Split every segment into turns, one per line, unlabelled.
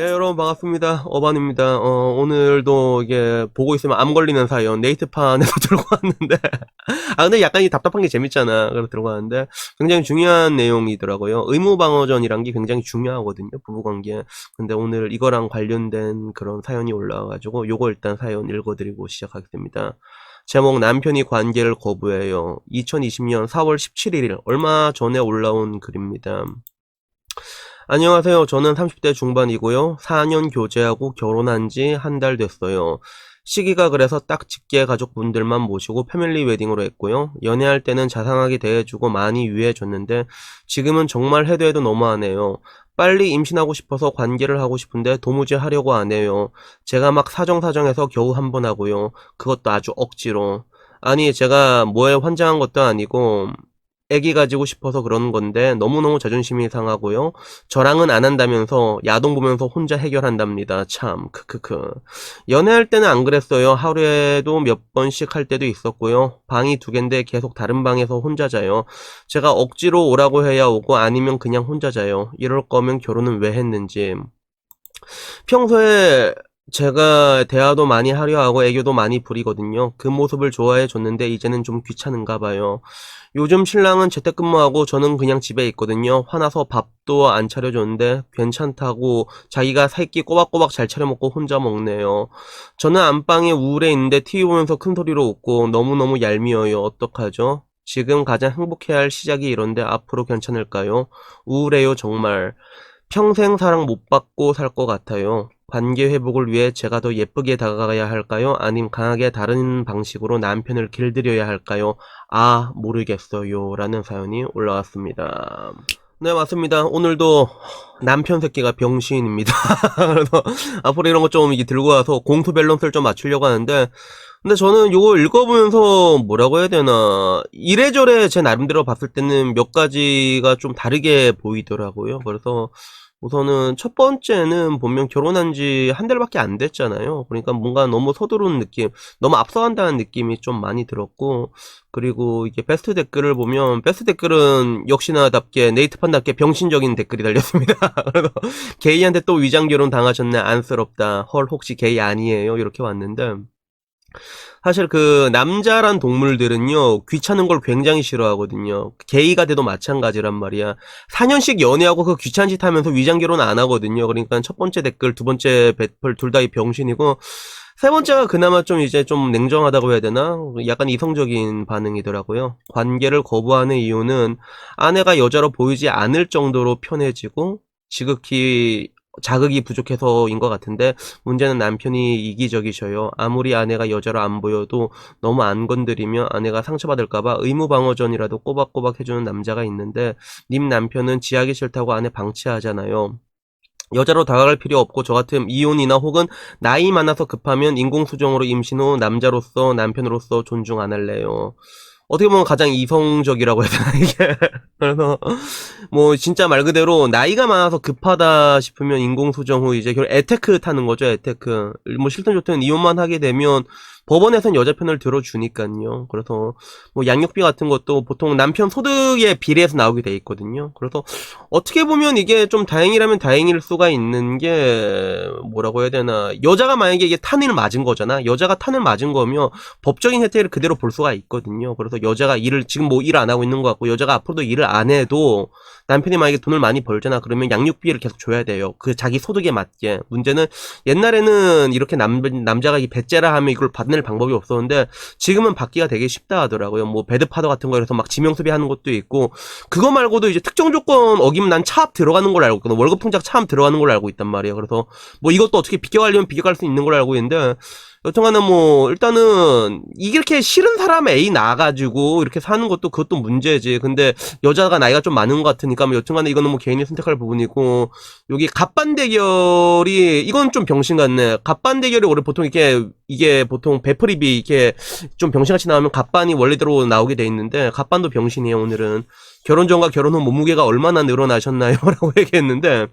예, 여러분 반갑습니다. 어반입니다. 오늘도 이게 보고 있으면 암 걸리는 사연 네이트판에서 들고 왔는데 근데 약간 이 답답한 게 재밌잖아. 그래서 들고 왔는데 굉장히 중요한 내용이더라고요. 의무방어전이란 게 굉장히 중요하거든요. 부부관계에. 근데 오늘 이거랑 관련된 그런 사연이 올라와가지고 요거 일단 사연 읽어드리고 시작하겠습니다. 제목 남편이 관계를 거부해요. 2020년 4월 17일 얼마 전에 올라온 글입니다. 안녕하세요. 저는 30대 중반이고요. 4년 교제하고 결혼한 지 한 달 됐어요. 시기가 그래서 딱 직계 가족분들만 모시고 패밀리 웨딩으로 했고요. 연애할 때는 자상하게 대해주고 많이 유해해줬는데 지금은 정말 해도 해도 너무하네요. 빨리 임신하고 싶어서 관계를 하고 싶은데 도무지 하려고 안 해요. 제가 막 사정사정해서 겨우 한 번 하고요. 그것도 아주 억지로. 아니 제가 뭐에 환장한 것도 아니고 애기 가지고 싶어서 그러는 건데 너무너무 자존심이 상하고요. 저랑은 안 한다면서 야동 보면서 혼자 해결한답니다. 참 크크크. 연애할 때는 안 그랬어요. 하루에도 몇 번씩 할 때도 있었고요. 방이 두 갠데 계속 다른 방에서 혼자 자요. 제가 억지로 오라고 해야 오고 아니면 그냥 혼자 자요. 이럴 거면 결혼은 왜 했는지. 평소에 제가 대화도 많이 하려 하고 애교도 많이 부리거든요. 그 모습을 좋아해 줬는데 이제는 좀 귀찮은가 봐요. 요즘 신랑은 재택근무하고 저는 그냥 집에 있거든요. 화나서 밥도 안 차려줬는데 괜찮다고 자기가 새끼 꼬박꼬박 잘 차려먹고 혼자 먹네요. 저는 안방에 우울해 있는데 TV 보면서 큰 소리로 웃고 너무너무 얄미워요. 어떡하죠? 지금 가장 행복해야 할 시작이 이런데 앞으로 괜찮을까요? 우울해요 정말. 평생 사랑 못 받고 살 것 같아요. 관계 회복을 위해 제가 더 예쁘게 다가가야 할까요? 아님 강하게 다른 방식으로 남편을 길들여야 할까요? 모르겠어요. 라는 사연이 올라왔습니다. 네, 맞습니다. 오늘도 남편 새끼가 병신입니다. 그래서 앞으로 이런 거 좀 들고 와서 공수 밸런스를 좀 맞추려고 하는데, 근데 저는 요거 읽어보면서 뭐라고 해야 되나, 이래저래 제 나름대로 봤을 때는 몇 가지가 좀 다르게 보이더라고요. 그래서 우선은 첫 번째는 보면 결혼한 지 한 달밖에 안 됐잖아요. 그러니까 뭔가 너무 서두른 느낌, 너무 앞서간다는 느낌이 좀 많이 들었고, 그리고 이게 베스트 댓글을 보면 베스트 댓글은 역시나답게 네이트판답게 병신적인 댓글이 달렸습니다. 그래서 게이한테 또 위장 결혼 당하셨네 안쓰럽다. 헐 혹시 게이 아니에요? 이렇게 왔는데 사실 그 남자란 동물들은요 귀찮은 걸 굉장히 싫어하거든요. 게이가 돼도 마찬가지란 말이야. 4년씩 연애하고 그 귀찮은 짓 하면서 위장 결혼 안 하거든요. 그러니까 첫 번째 댓글 두 번째 배플 둘 다 이 병신이고 세 번째가 그나마 좀 이제 좀 냉정하다고 해야 되나? 약간 이성적인 반응이더라고요. 관계를 거부하는 이유는 아내가 여자로 보이지 않을 정도로 편해지고 지극히 자극이 부족해서인 것 같은데 문제는 남편이 이기적이셔요. 아무리 아내가 여자로 안 보여도 너무 안 건드리면 아내가 상처받을까봐 의무방어전이라도 꼬박꼬박 해주는 남자가 있는데 님 남편은 지하기 싫다고 아내 방치하잖아요. 여자로 다가갈 필요 없고 저 같은 이혼이나 혹은 나이 많아서 급하면 인공수정으로 임신 후 남자로서 남편으로서 존중 안 할래요. 어떻게 보면 가장 이성적이라고 해야 되나 이게. 그래서 뭐 진짜 말 그대로 나이가 많아서 급하다 싶으면 인공수정 후 이제 결국 애테크 타는 거죠. 애테크. 뭐 싫든 좋든 이혼만 하게 되면 법원에선 여자 편을 들어주니까요. 그래서 뭐 양육비 같은 것도 보통 남편 소득에 비례해서 나오게 돼 있거든요. 그래서 어떻게 보면 이게 좀 다행이라면 다행일 수가 있는 게 뭐라고 해야 되나, 여자가 만약에 이게 탄을 맞은 거잖아. 여자가 탄을 맞은 거면 법적인 혜택을 그대로 볼 수가 있거든요. 그래서 여자가 일을 지금 뭐 일 안 하고 있는 것 같고 여자가 앞으로도 일을 안 해도 남편이 만약에 돈을 많이 벌잖아. 그러면 양육비를 계속 줘야 돼요. 그 자기 소득에 맞게. 문제는 옛날에는 이렇게 남자가 이 배째라 하면 이걸 받는 방법이 없었는데 지금은 받기가 되게 쉽다 하더라고요. 뭐 배드파더 같은 거에서 막 지명수비 하는 것도 있고, 그거 말고도 이제 특정 조건 어기면 난 차압 들어가는 걸 알고 있거든. 월급 통장 차압 들어가는 걸 알고 있단 말이에요. 그래서 뭐 이것도 어떻게 비껴가려면 비껴갈 수 있는 걸 알고 있는데, 여튼간에 뭐 일단은 이렇게 싫은 사람 애이 나가지고 이렇게 사는 것도 그것도 문제지. 근데 여자가 나이가 좀 많은 것 같으니까 뭐 여튼간에 이거는 뭐 개인이 선택할 부분이고, 여기 갑반 대결이 이건 좀 병신 같네. 갑반 대결이 원래 보통 이게 보통 배프립이 이렇게 좀 병신같이 나오면 갑반이 원래대로 나오게 돼 있는데 갑반도 병신이에요. 오늘은 결혼 전과 결혼 후 몸무게가 얼마나 늘어나셨나요? 라고 얘기했는데,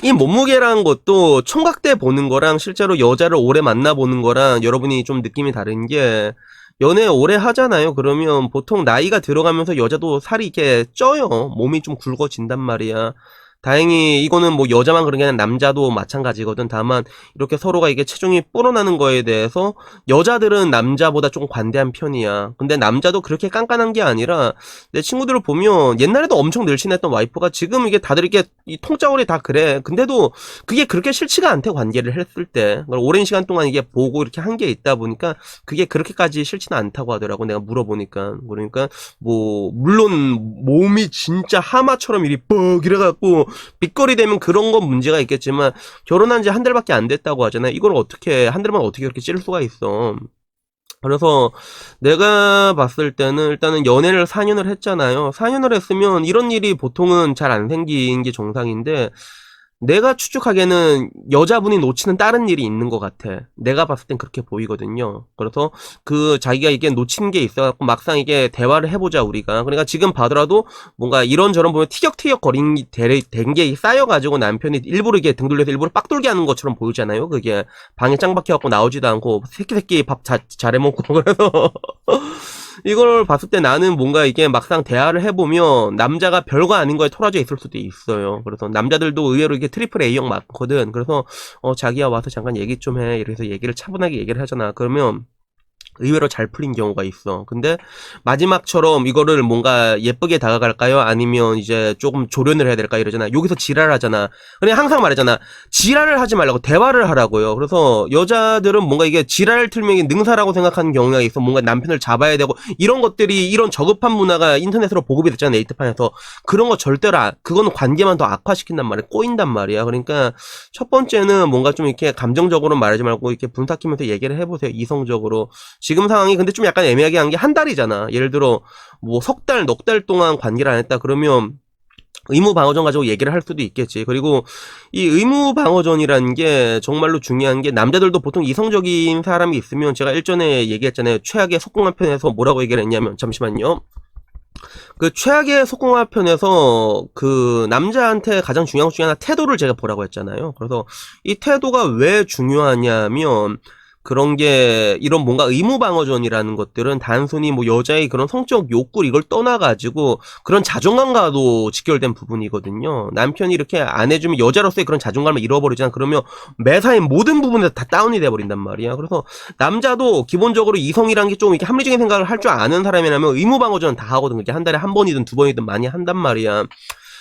이 몸무게라는 것도 총각 때 보는 거랑 실제로 여자를 오래 만나보는 거랑 여러분이 좀 느낌이 다른 게, 연애 오래 하잖아요. 그러면 보통 나이가 들어가면서 여자도 살이 이렇게 쪄요. 몸이 좀 굵어진단 말이야. 다행히 이거는 뭐 여자만 그런 게 아니라 남자도 마찬가지거든. 다만 이렇게 서로가 이게 체중이 불어나는 거에 대해서 여자들은 남자보다 조금 관대한 편이야. 근데 남자도 그렇게 깐깐한 게 아니라 내 친구들을 보면 옛날에도 엄청 늘씬했던 와이프가 지금 이게 다들 이게 이 통짜올이 다 그래. 근데도 그게 그렇게 싫지가 않대, 관계를 했을 때. 오랜 시간 동안 이게 보고 이렇게 한 게 있다 보니까 그게 그렇게까지 싫지는 않다고 하더라고. 내가 물어보니까. 그러니까 뭐 물론 몸이 진짜 하마처럼 이리 뻑 이래갖고 빗거리 되면 그런 건 문제가 있겠지만 결혼한 지 한 달밖에 안 됐다고 하잖아요. 이걸 어떻게 한 달만 어떻게 그렇게 찌를 수가 있어. 그래서 내가 봤을 때는 일단은 연애를 4년을 했잖아요. 4년을 했으면 이런 일이 보통은 잘 안 생긴 게 정상인데 내가 추측하기에는 여자분이 놓치는 다른 일이 있는 것 같아. 내가 봤을 땐 그렇게 보이거든요. 그래서 그 자기가 이게 놓친 게 있어갖고 막상 이게 대화를 해보자 우리가. 그러니까 지금 봐더라도 뭔가 이런저런 보면 티격태격 된 게 쌓여가지고 남편이 일부러 이게 등 돌려서 일부러 빡돌게 하는 것처럼 보이잖아요. 그게 방에 짱 박혀갖고 나오지도 않고 새끼 밥 잘해먹고 그래서 이걸 봤을 때 나는 뭔가 이게 막상 대화를 해보면 남자가 별거 아닌 거에 토라져 있을 수도 있어요. 그래서 남자들도 의외로 이게 트리플 A형 많거든. 그래서 자기야 와서 잠깐 얘기 좀 해. 이래서 얘기를 차분하게 얘기를 하잖아. 그러면 의외로 잘 풀린 경우가 있어. 근데 마지막처럼 이거를 뭔가 예쁘게 다가갈까요? 아니면 이제 조금 조련을 해야 될까 이러잖아. 여기서 지랄하잖아. 그냥 항상 말하잖아. 지랄을 하지 말라고 대화를 하라고요. 그래서 여자들은 뭔가 이게 지랄을 틀면 능사라고 생각하는 경우가 있어. 뭔가 남편을 잡아야 되고 이런 것들이 이런 저급한 문화가 인터넷으로 보급이 됐잖아. 네이트판에서. 그런 거 절대로 그거는 관계만 더 악화시킨단 말이야. 꼬인단 말이야. 그러니까 첫 번째는 뭔가 좀 이렇게 감정적으로 말하지 말고 이렇게 분탁하면서 얘기를 해보세요. 이성적으로. 지금 상황이 근데 좀 약간 애매하게 한 게 한 달이잖아. 예를 들어 뭐 석 달, 넉 달 동안 관계를 안 했다 그러면 의무방어전 가지고 얘기를 할 수도 있겠지. 그리고 이 의무방어전이라는 게 정말로 중요한 게 남자들도 보통 이성적인 사람이 있으면 제가 일전에 얘기했잖아요. 최악의 속공한 편에서 뭐라고 얘기를 했냐면 잠시만요. 그 최악의 속공한 편에서 그 남자한테 가장 중요한 것 중에 하나 태도를 제가 보라고 했잖아요. 그래서 이 태도가 왜 중요하냐면 그런 게 이런 뭔가 의무방어전이라는 것들은 단순히 뭐 여자의 그런 성적 욕구 이걸 떠나가지고 그런 자존감과도 직결된 부분이거든요. 남편이 이렇게 안 해주면 여자로서의 그런 자존감을 잃어버리잖아. 그러면 매사의 모든 부분에서 다 다운이 돼버린단 말이야. 그래서 남자도 기본적으로 이성이란 게 좀 이렇게 합리적인 생각을 할 줄 아는 사람이라면 의무방어전 다 하거든. 그게 한 달에 한 번이든 두 번이든 많이 한단 말이야.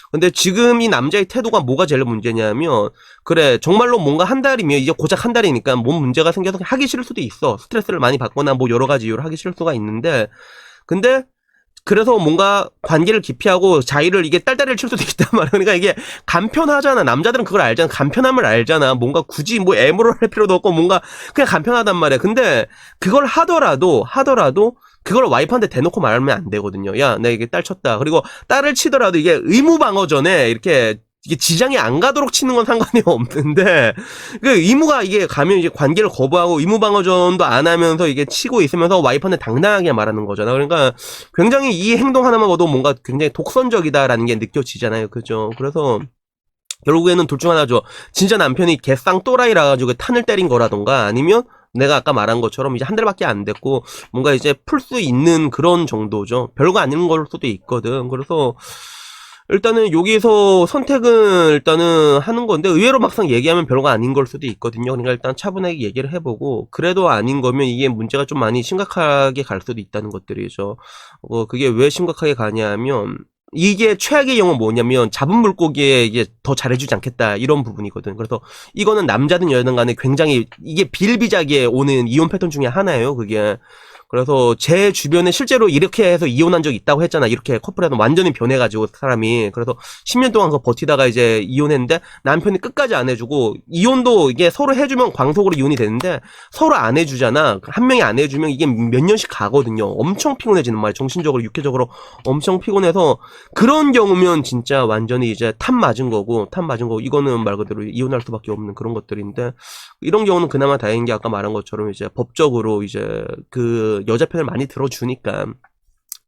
근데 지금 이 남자의 태도가 뭐가 제일 문제냐면 그래 정말로 뭔가 한 달이면 이제 고작 한 달이니까 몸 문제가 생겨서 하기 싫을 수도 있어. 스트레스를 많이 받거나 뭐 여러 가지 이유로 하기 싫을 수가 있는데 근데 그래서 뭔가 관계를 기피하고 자의를 이게 딸딸이를 칠 수도 있단 말이야. 그러니까 이게 간편하잖아. 남자들은 그걸 알잖아. 간편함을 알잖아. 뭔가 굳이 뭐 애무를 할 필요도 없고 뭔가 그냥 간편하단 말이야. 근데 그걸 하더라도 그걸 와이프한테 대놓고 말하면 안 되거든요. 야, 내가 이게 딸 쳤다. 그리고 딸을 치더라도 이게 의무방어전에 이렇게 이게 지장이 안 가도록 치는 건 상관이 없는데 그 의무가 이게 가면 이제 관계를 거부하고 의무방어전도 안 하면서 이게 치고 있으면서 와이프한테 당당하게 말하는 거잖아. 그러니까 굉장히 이 행동 하나만 봐도 뭔가 굉장히 독선적이다라는 게 느껴지잖아요. 그죠? 그래서 결국에는 둘 중 하나죠. 진짜 남편이 개쌍 또라이라 가지고 탄을 때린 거라던가 아니면 내가 아까 말한 것처럼 이제 한 달밖에 안 됐고 뭔가 이제 풀 수 있는 그런 정도죠. 별거 아닌 걸 수도 있거든. 그래서 일단은 여기서 선택은 일단은 하는 건데 의외로 막상 얘기하면 별거 아닌 걸 수도 있거든요. 그러니까 일단 차분하게 얘기를 해보고 그래도 아닌 거면 이게 문제가 좀 많이 심각하게 갈 수도 있다는 것들이죠. 그게 왜 심각하게 가냐 하면 이게 최악의 경우는 뭐냐면 잡은 물고기에 이게 더 잘해주지 않겠다 이런 부분이거든. 그래서 이거는 남자든 여자든 간에 굉장히 이게 비일비재하게 오는 이혼 패턴 중에 하나예요. 그게 그래서 제 주변에 실제로 이렇게 해서 이혼한 적이 있다고 했잖아. 이렇게 커플에서 완전히 변해가지고 사람이. 그래서 10년 동안 그거 버티다가 이제 이혼했는데 남편이 끝까지 안 해주고 이혼도 이게 서로 해주면 광속으로 이혼이 되는데 서로 안 해주잖아. 한 명이 안 해주면 이게 몇 년씩 가거든요. 엄청 피곤해지는 말이야. 정신적으로 육체적으로 엄청 피곤해서 그런 경우면 진짜 완전히 이제 탑 맞은 거고 이거는 말 그대로 이혼할 수밖에 없는 그런 것들인데 이런 경우는 그나마 다행인 게 아까 말한 것처럼 이제 법적으로 이제 그 여자 편을 많이 들어주니까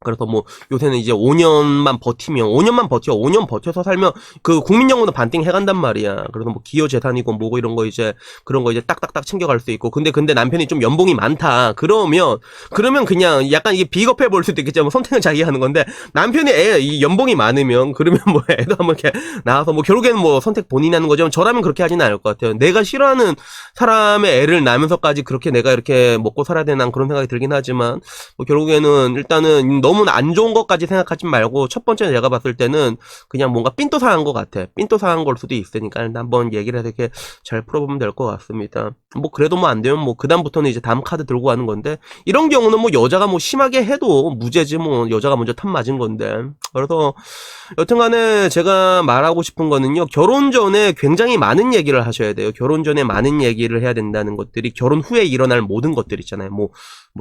그래서 뭐 요새는 이제 5년만 버티면 5년 버텨서 살면 그 국민연금도 반띵 해간단 말이야. 그래서 뭐 기여재산이고 뭐고 이런 거 이제 그런 거 이제 딱딱딱 챙겨갈 수 있고. 근데 남편이 좀 연봉이 많다. 그러면 그냥 약간 이게 비겁해 보일 수도 있겠지만 뭐 선택은 자기가 하는 건데, 남편이 이 연봉이 많으면 그러면 뭐 애도 한번 이렇게 낳아서 뭐 결국에는 뭐 선택 본인이 하는 거죠. 저라면 그렇게 하지는 않을 것 같아요. 내가 싫어하는 사람의 애를 낳으면서까지 그렇게 내가 이렇게 먹고 살아야 되나 그런 생각이 들긴 하지만, 뭐 결국에는 일단은 너무 안 좋은 것까지 생각하지 말고, 첫 번째 내가 봤을 때는 그냥 뭔가 삔또사한 것 같아. 삔또사한 걸 수도 있으니까 일단 한번 얘기를 해서 이렇게 잘 풀어보면 될 것 같습니다. 뭐 그래도 뭐 안 되면 뭐 그다음부터는 이제 다음 카드 들고 가는 건데, 이런 경우는 뭐 여자가 뭐 심하게 해도 무죄지, 뭐 여자가 먼저 탑 맞은 건데. 그래서 여튼간에 제가 말하고 싶은 거는요, 결혼 전에 굉장히 많은 얘기를 하셔야 돼요. 결혼 전에 많은 얘기를 해야 된다는 것들이, 결혼 후에 일어날 모든 것들 있잖아요. 뭐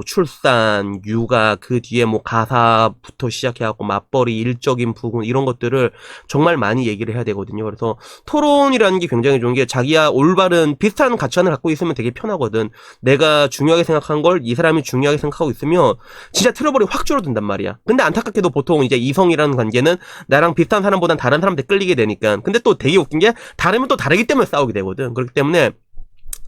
출산, 육아, 그 뒤에 뭐 가사부터 시작해갖고 맞벌이, 일적인 부분, 이런 것들을 정말 많이 얘기를 해야 되거든요. 그래서 토론이라는 게 굉장히 좋은 게, 자기야 올바른 비슷한 가치관을 갖고 있으면 되게 편하거든. 내가 중요하게 생각한 걸 이 사람이 중요하게 생각하고 있으면 진짜 트러블이 확 줄어든단 말이야. 근데 안타깝게도 보통 이제 이성이라는 관계는 나랑 비슷한 사람보단 다른 사람한테 끌리게 되니까. 근데 또 되게 웃긴 게, 다르면 또 다르기 때문에 싸우게 되거든. 그렇기 때문에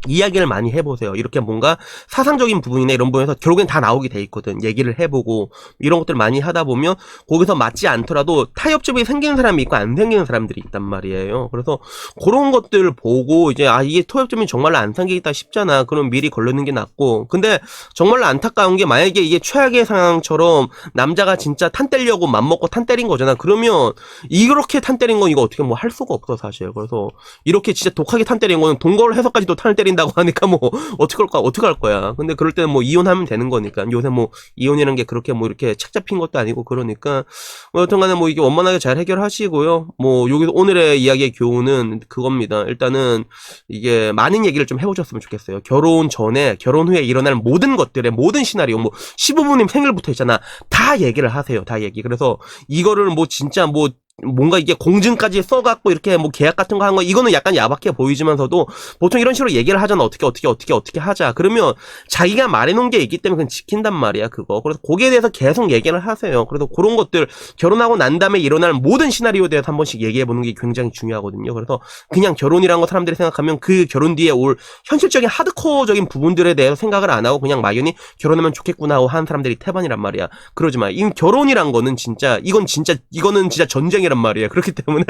이야기를 많이 해보세요. 이렇게 뭔가 사상적인 부분이나 이런 부분에서 결국엔 다 나오게 돼 있거든. 얘기를 해보고 이런 것들 많이 하다 보면 거기서 맞지 않더라도 타협점이 생기는 사람이 있고 안 생기는 사람들이 있단 말이에요. 그래서 그런 것들 보고 이제 이게 타협점이 정말로 안 생기겠다 싶잖아. 그럼 미리 걸르는 게 낫고. 근데 정말로 안타까운 게, 만약에 이게 최악의 상황처럼 남자가 진짜 탄 때리려고 맘먹고 탄 때린 거잖아. 그러면 이렇게 탄 때린 건 이거 어떻게 뭐 할 수가 없어 사실. 그래서 이렇게 진짜 독하게 탄 때린 거는 동거를 해서까지도 탄을 때린다고 하니까 뭐 어떻게 할 거야. 근데 그럴 때는 뭐 이혼하면 되는 거니까. 요새 뭐 이혼이라는 게 그렇게 뭐 이렇게 착 잡힌 것도 아니고 그러니까, 뭐 여튼간에 뭐 이게 원만하게 잘 해결하시고요. 뭐 여기서 오늘의 이야기의 교훈은 그겁니다. 일단은 이게 많은 얘기를 좀 해보셨으면 좋겠어요. 결혼 전에, 결혼 후에 일어날 모든 것들의 모든 시나리오, 뭐 시부모님 생일부터 있잖아, 다 얘기를 하세요. 다 얘기. 그래서 이거를 뭐 진짜 뭐 뭔가 이게 공증까지 써갖고 이렇게 뭐 계약 같은 거 한 거, 이거는 약간 야박해 보이지만서도 보통 이런 식으로 얘기를 하잖아. 어떻게 하자. 그러면 자기가 말해놓은 게 있기 때문에 그건 지킨단 말이야, 그거. 그래서 거기에 대해서 계속 얘기를 하세요. 그래서 그런 것들, 결혼하고 난 다음에 일어날 모든 시나리오에 대해서 한 번씩 얘기해보는 게 굉장히 중요하거든요. 그래서 그냥 결혼이란 거 사람들이 생각하면 그 결혼 뒤에 올 현실적인 하드코어적인 부분들에 대해서 생각을 안 하고 그냥 막연히 결혼하면 좋겠구나 하고 하는 사람들이 태반이란 말이야. 그러지 마. 이 결혼이란 거는 이거는 진짜 전쟁이란 말이에요. 그렇기 때문에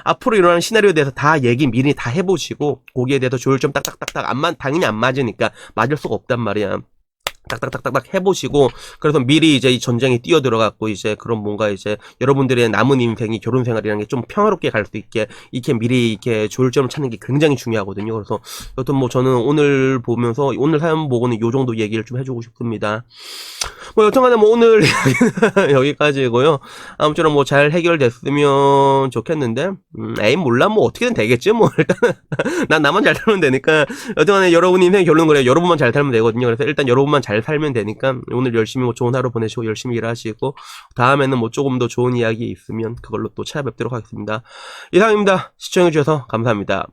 앞으로 일어나는 시나리오에 대해서 다 미리 다 해보시고, 거기에 대해서 조율점 딱딱딱딱 당연히 안 맞으니까 맞을 수가 없단 말이야. 딱딱딱딱 해보시고, 그래서 미리 이제 이 전쟁에 뛰어들어갖고 이제 그런 뭔가 이제 여러분들의 남은 인생이, 결혼 생활이라는 게 좀 평화롭게 갈 수 있게 이렇게 미리 이렇게 조율점을 찾는 게 굉장히 중요하거든요. 그래서 여튼 뭐 저는 오늘 보면서, 오늘 사연 보고는 요 정도 얘기를 좀 해주고 싶습니다. 뭐 여튼간에 뭐 오늘 여기까지고요. 아무쪼록 뭐 잘 해결됐으면 좋겠는데, 몰라, 뭐 어떻게든 되겠지 뭐. 일단은 난 나만 잘 살면 되니까. 여튼간에 여러분 인생 결론 그래요. 여러분만 잘 살면 되거든요. 그래서 일단 여러분만 잘 살면 되니까 오늘 열심히 뭐 좋은 하루 보내시고 열심히 일하시고, 다음에는 뭐 조금 더 좋은 이야기 있으면 그걸로 또 찾아뵙도록 하겠습니다. 이상입니다. 시청해주셔서 감사합니다.